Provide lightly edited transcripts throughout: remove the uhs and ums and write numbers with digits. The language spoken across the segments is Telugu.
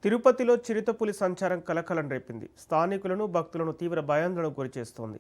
తిరుపతిలో చిరుతపులి సంచారం కలకలం రేపింది. స్థానికులను భక్తులను తీవ్ర భయాందోళనకు గురిచేస్తోంది.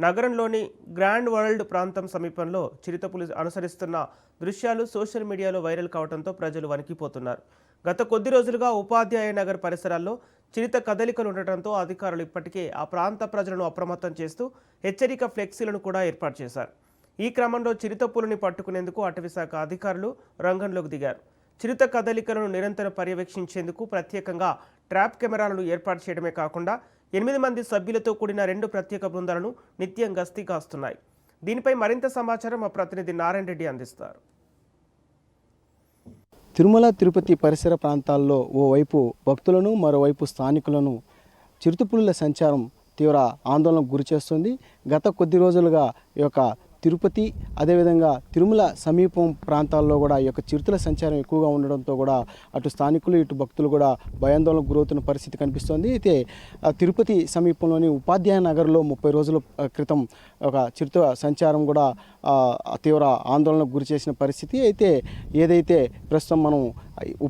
నగరంలోని గ్రాండ్ వరల్డ్ ప్రాంతం సమీపంలో చిరుతపులి అనుసరిస్తున్న దృశ్యాలు సోషల్ మీడియాలో వైరల్ కావడంతో ప్రజలు వణికిపోతున్నారు. గత కొద్ది రోజులుగా ఉపాధ్యాయ నగర్ పరిసరాల్లో చిరుత కదలికలు ఉండటంతో అధికారులు ఇప్పటికే ఆ ప్రాంత ప్రజలను అప్రమత్తం చేస్తూ హెచ్చరిక ఫ్లెక్సీలను కూడా ఏర్పాటు చేశారు. ఈ క్రమంలో చిరుతపులిని పట్టుకునేందుకు అటవీశాఖ అధికారులు రంగంలోకి దిగారు. చిరుత కదలికలను నిరంతరం పర్యవేక్షించేందుకు ప్రత్యేకంగా ట్రాప్ కెమెరాలను ఏర్పాటు చేయడమే కాకుండా 8 మంది సభ్యులతో కూడిన 2 ప్రత్యేక బృందాలను నిత్యం గస్తీ కాస్తున్నాయి. దీనిపై మరింత సమాచారం మా ప్రతినిధి నారాయణ రెడ్డి అందిస్తారు. తిరుమల తిరుపతి పరిసర ప్రాంతాల్లో ఓవైపు భక్తులను మరోవైపు స్థానికులను చిరుతపులుల సంచారం తీవ్ర ఆందోళనకు గురిచేస్తుంది. గత కొద్ది రోజులుగా ఈ యొక్క తిరుపతి అదేవిధంగా తిరుమల సమీపం ప్రాంతాల్లో కూడా ఈ యొక్క చిరుతల సంచారం ఎక్కువగా ఉండడంతో కూడా అటు స్థానికులు ఇటు భక్తులు కూడా భయాందోళనకు గురవుతున్న పరిస్థితి కనిపిస్తోంది. అయితే తిరుపతి సమీపంలోని ఉపాధ్యాయ నగర్లో 30 రోజుల క్రితం ఒక చిరుత సంచారం కూడా తీవ్ర ఆందోళనకు గురి చేసిన పరిస్థితి. అయితే ఏదైతే ప్రస్తుతం మనం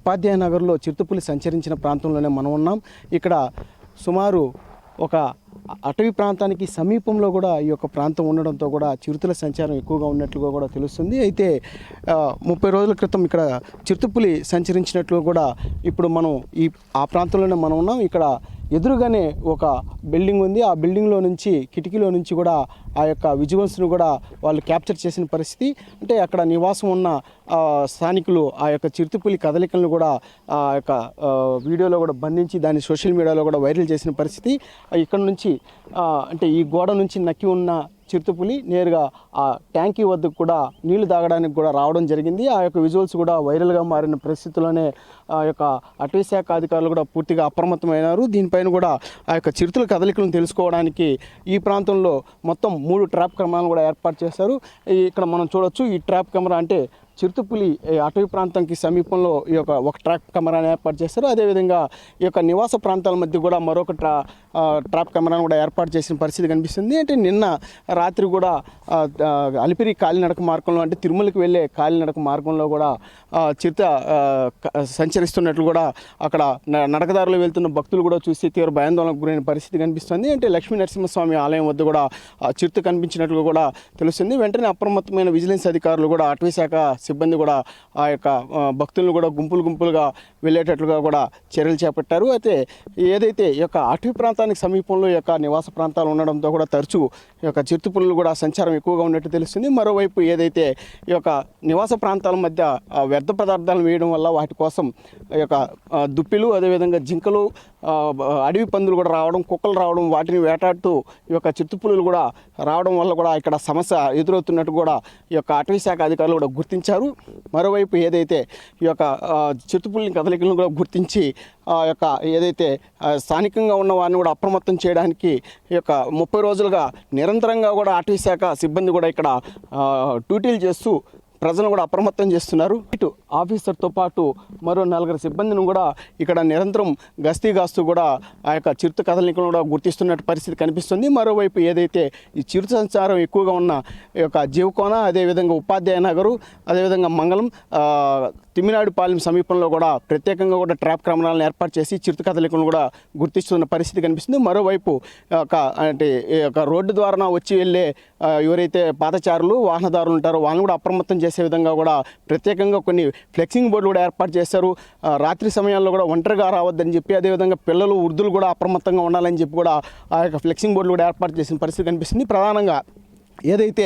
ఉపాధ్యాయ నగర్లో చిరుతపులి సంచరించిన ప్రాంతంలోనే మనం ఉన్నాం. ఇక్కడ సుమారు ఒక అటవీ ప్రాంతానికి సమీపంలో కూడా ఈ యొక్క ప్రాంతం ఉండడంతో కూడా చిరుతల సంచారం ఎక్కువగా ఉన్నట్లుగా కూడా తెలుస్తుంది. అయితే 30 రోజుల క్రితం ఇక్కడ చిరుతపులి సంచరించినట్లు కూడా ఇప్పుడు మనం ఆ ప్రాంతంలోనే మనం ఉన్నాం. ఇక్కడ ఎదురుగానే ఒక బిల్డింగ్ ఉంది. ఆ బిల్డింగ్లో నుంచి కిటికీలో నుంచి కూడా ఆ యొక్క విజువల్స్ను కూడా వాళ్ళు క్యాప్చర్ చేసిన పరిస్థితి. అంటే అక్కడ నివాసం ఉన్న స్థానికులు ఆ యొక్క చిరుతపులి కదలికలను కూడా ఆ యొక్క వీడియోలో కూడా బంధించి దాన్ని సోషల్ మీడియాలో కూడా వైరల్ చేసిన పరిస్థితి. ఇక్కడ నుంచి అంటే ఈ గోడ నుంచి నక్కి ఉన్న చిరుతపులి నేరుగా ఆ ట్యాంకీ వద్దకు కూడా నీళ్లు తాగడానికి కూడా రావడం జరిగింది. ఆ యొక్క విజువల్స్ కూడా వైరల్గా మారిన పరిస్థితుల్లోనే ఆ యొక్క అటవీ శాఖ అధికారులు కూడా పూర్తిగా అప్రమత్తమైనారు. దీనిపైన కూడా ఆ యొక్క చిరుతల కదలికలను తెలుసుకోవడానికి ఈ ప్రాంతంలో మొత్తం 3 ట్రాప్ కెమెరాలను కూడా ఏర్పాటు చేశారు. ఇక్కడ మనం చూడొచ్చు. ఈ ట్రాప్ కెమెరా అంటే చిరుతపులి అటవీ ప్రాంతానికి సమీపంలో ఈ యొక్క ఒక ట్రాప్ కెమెరాను ఏర్పాటు చేస్తారు. అదేవిధంగా ఈ యొక్క నివాస ప్రాంతాల మధ్య కూడా మరొక ట్రాప్ కెమెరాను కూడా ఏర్పాటు చేసిన పరిస్థితి కనిపిస్తుంది. అంటే నిన్న రాత్రి కూడా అలిపిరి కాలినడక మార్గంలో అంటే తిరుమలకి వెళ్ళే కాలినడక మార్గంలో కూడా చిరుత సంచరిస్తున్నట్లు కూడా అక్కడ నడకదారులు వెళ్తున్న భక్తులు కూడా చూసి తీవ్ర భయాందోళనకు గురైన పరిస్థితి కనిపిస్తుంది. అంటే లక్ష్మీ నరసింహస్వామి ఆలయం వద్ద కూడా చిరుత కనిపించినట్లు కూడా తెలుస్తుంది. వెంటనే అప్రమత్తమైన విజిలెన్స్ అధికారులు కూడా అటవీ శాఖ సిబ్బంది కూడా ఆ యొక్క భక్తులను కూడా గుంపులుగా వెళ్ళేటట్లుగా కూడా చర్యలు చేపట్టారు. అయితే ఏదైతే ఈ యొక్క అటవీ ప్రాంతానికి సమీపంలో ఈ యొక్క నివాస ప్రాంతాలు ఉండడంతో కూడా తరచూ ఈ యొక్క చిరుతపులులు కూడా సంచారం ఎక్కువగా ఉన్నట్టు తెలుస్తుంది. మరోవైపు ఏదైతే ఈ యొక్క నివాస ప్రాంతాల మధ్య వ్యర్థ పదార్థాలను వేయడం వల్ల వాటి కోసం ఈ యొక్క దుప్పిలు అదేవిధంగా జింకలు అడవి పందులు కూడా రావడం, కుక్కలు రావడం, వాటిని వేటాడుతూ ఈ యొక్క చిరుతపులులు కూడా రావడం వల్ల కూడా ఇక్కడ సమస్య ఎదురవుతున్నట్టు కూడా ఈ యొక్క అటవీ శాఖ అధికారులు కూడా గుర్తించారు. మరోవైపు ఏదైతే ఈ యొక్క చిరుతపులిని కదలికలను కూడా గుర్తించి ఆ యొక్క ఏదైతే స్థానికంగా ఉన్న వారిని కూడా అప్రమత్తం చేయడానికి ఈ యొక్క 30 రోజులుగా నిరంతరంగా కూడా అటవీ శాఖ సిబ్బంది కూడా ఇక్కడ డ్యూటీలు చేస్తూ ప్రజలను కూడా అప్రమత్తం చేస్తున్నారు. ఇటు ఆఫీసర్తో పాటు మరో 4 సిబ్బందిని కూడా ఇక్కడ నిరంతరం గస్తీ కాస్తూ కూడా ఆ యొక్క చిరుత కదలికలను కూడా గుర్తిస్తున్నట్టు పరిస్థితి కనిపిస్తుంది. మరోవైపు ఏదైతే ఈ చిరుత సంచారం ఎక్కువగా ఉన్న ఈ యొక్క జీవకోన అదేవిధంగా ఉపాధ్యాయ నగరు అదేవిధంగా మంగళం తిమ్మినాడుపాలెం సమీపంలో కూడా ప్రత్యేకంగా కూడా ట్రాప్ కెమెరాలను ఏర్పాటు చేసి చిరుత కదలికలను కూడా గుర్తిస్తున్న పరిస్థితి కనిపిస్తుంది. మరోవైపు అంటే ఈ యొక్క రోడ్డు ద్వారా వచ్చి వెళ్ళే ఎవరైతే పాదచారులు వాహనదారులు ఉంటారో వాళ్ళని కూడా అప్రమత్తం చేసే విధంగా కూడా ప్రత్యేకంగా కొన్ని ఫ్లెక్సింగ్ బోర్డులు కూడా ఏర్పాటు చేశారు. రాత్రి సమయాల్లో కూడా ఒంటరిగా రావద్దని చెప్పి అదేవిధంగా పిల్లలు వృద్ధులు కూడా అప్రమత్తంగా ఉండాలని చెప్పి కూడా ఆ యొక్క ఫ్లెక్సింగ్ బోర్డులు కూడా ఏర్పాటు చేసిన పరిస్థితి కనిపిస్తుంది. ప్రధానంగా ఏదైతే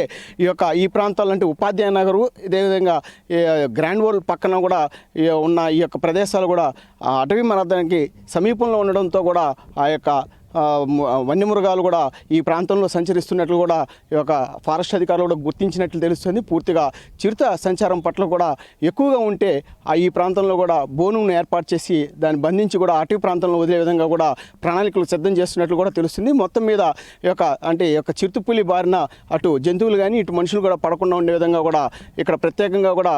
ఈ ప్రాంతాలు అంటే ఉపాధ్యాయ నగరు అదేవిధంగా గ్రాండ్ వరల్డ్ పక్కన కూడా ఉన్న ఈ యొక్క ప్రదేశాలు కూడా అటవీ మార్గానికి సమీపంలో ఉండడంతో కూడా ఆ యొక్క వన్యమృగాలు కూడా ఈ ప్రాంతంలో సంచరిస్తున్నట్లు కూడా ఈ యొక్క ఫారెస్ట్ అధికారులు కూడా గుర్తించినట్లు తెలుస్తుంది. పూర్తిగా చిరుత సంచారం పట్ల కూడా ఎక్కువగా ఉంటే ఈ ప్రాంతంలో కూడా బోనును ఏర్పాటు చేసి దాన్ని బంధించి కూడా అటవీ ప్రాంతంలో వదిలే విధంగా కూడా ప్రణాళికలు సిద్ధం చేస్తున్నట్లు కూడా తెలుస్తుంది. మొత్తం మీద ఈ యొక్క చిరుతపులి బారిన అటు జంతువులు కానీ ఇటు మనుషులు కూడా పడకుండా ఉండే విధంగా కూడా ఇక్కడ ప్రత్యేకంగా కూడా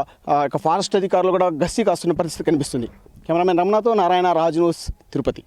ఫారెస్ట్ అధికారులు కూడా గస్తీ కాస్తున్న పరిస్థితి కనిపిస్తుంది. కెమెరామెన్ రమణతో నారాయణ, రాజ్ న్యూస్, తిరుపతి.